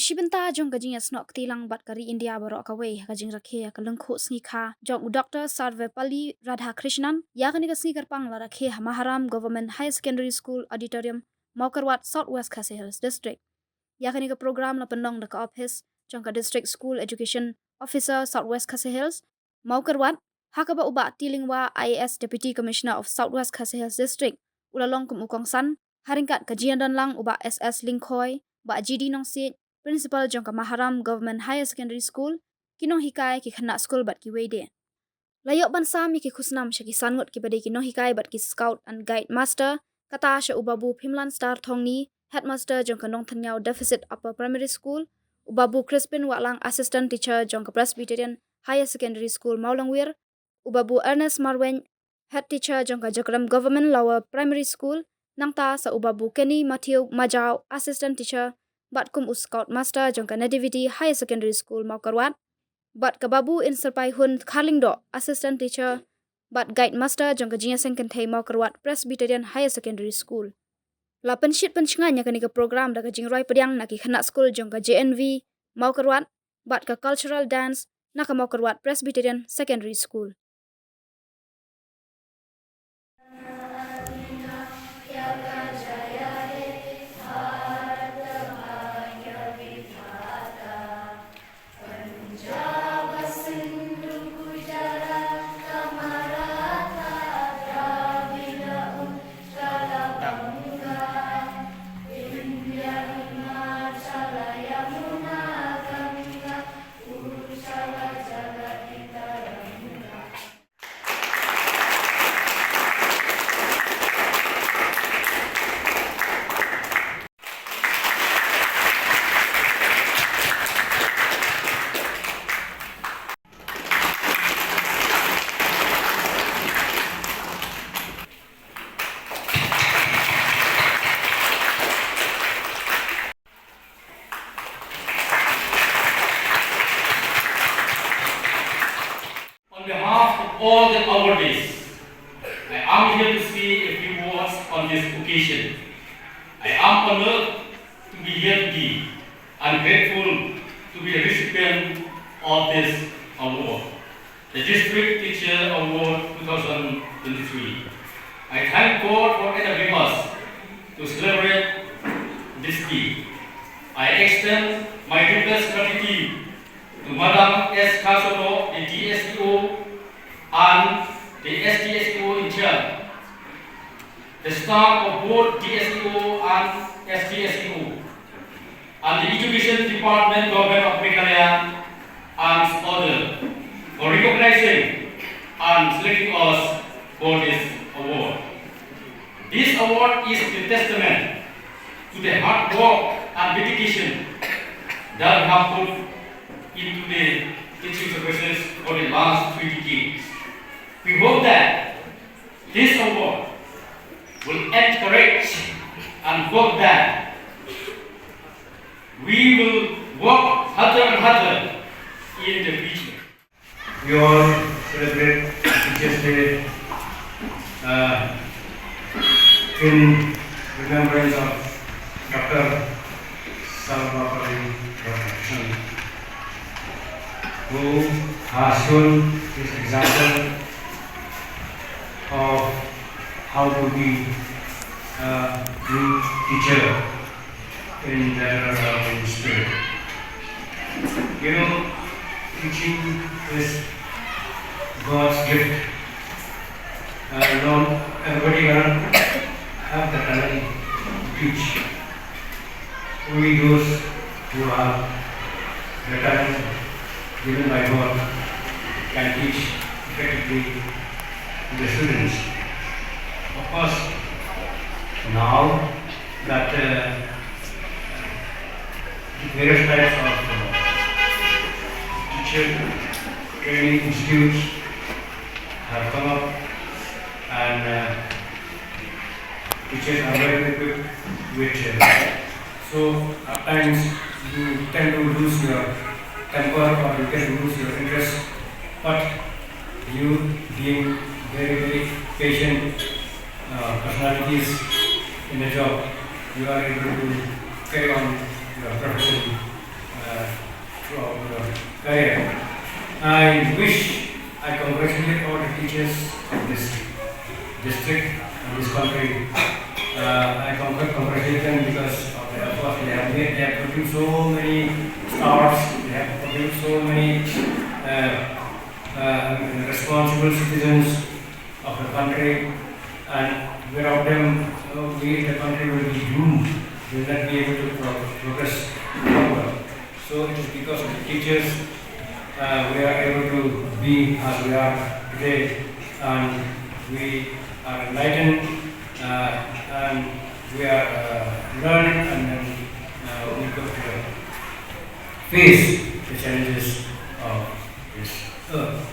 Mshibenta jong gajing snok tilang bat kari India barok kawe gajing rakhe kalengkho sngi jong Dr. Sarvepalli Radhakrishnan yakani ka sngi karpang la rakhe Maharam Government High Secondary School Auditorium Mawphor Southwest Khasi Hills District yakani ka program la pendong da ka office jong ka District School Education Officer Southwest Khasi Hills Mawphor hakaba uba Lyngwa IAS Deputy Commissioner of Southwest Khasi Hills District ulalong kum ukong san haringkat kajian dan lang uba SS Lingkhoi ba GD nong sit Principal jongka Maharam Government Higher Secondary School Nonghikai ki khana school bat ki wede layok ban sami ki khusnam shaki sangot ki bade ki Nonghikai bat ki scout and guide master kata sha ubabu Phimlan Star Thongni headmaster jongka Nongthanyao Deficit Upper Primary School ubabu Crispin Walang assistant teacher jongka Presbyterian Higher Secondary School Maulangwir ubabu Ernest Marwen head teacher jongka Jokram Government Lower Primary School nangta sa ubabu Kenny Matthew Majau assistant teacher bat kum scout master jongka Nativity High Secondary School Mawphor bat kababu inserpai hun Kharlingdo assistant teacher bat guide master jongka Jingasen Kenthai Mawphor Presbyterian High Secondary School la penshit penchnganya kani ka program da ka jingroi pediang na ki khana school jongka JNV Mawphor bat ka cultural dance na ka Mawphor Presbyterian Secondary School All the awardees, I am here to say a few words on this occasion. I am honored to be here today and grateful to be the recipient of this award, the District Teacher Award 2023. I thank God for enabling us to celebrate this day. I extend my deepest gratitude to Madam S. Kasono, the DSEO, and the SDSEO in charge, the staff of both DSEO and SDSEO, and the Education Department Government of Meghalaya and others for recognizing and selecting us for this award. This award is a testament to the hard work and dedication that we have put into the teaching services for the last 3 decades. We hope that this award will encourage and hope that we will work harder and harder in the future. We all celebrate Teachers' Day in remembrance of Dr. Sarvepalli Radhakrishnan, who has shown his example of how to be a good teacher in the spirit. You know, teaching is God's gift. Not everybody can have the talent to teach. Only those who have the talent given by God can teach effectively the students. Of course, now that various types of teacher training institutes have come up, and teachers are well equipped with so at times you tend to lose your temper or you can lose your interest, but you being very patient personalities in the job, you are able to carry on your profession throughout your career. I wish I congratulate all the teachers of this district and this country. I congratulate them because of the effort they have made. They have produced so many stars, they have produced so many responsible citizens of the country, and without them, the country will be doomed. We will not be able to progress forward. So it is because of the teachers we are able to be as we are today, and we are enlightened, and we are learning, and then we got to face the challenges of this earth.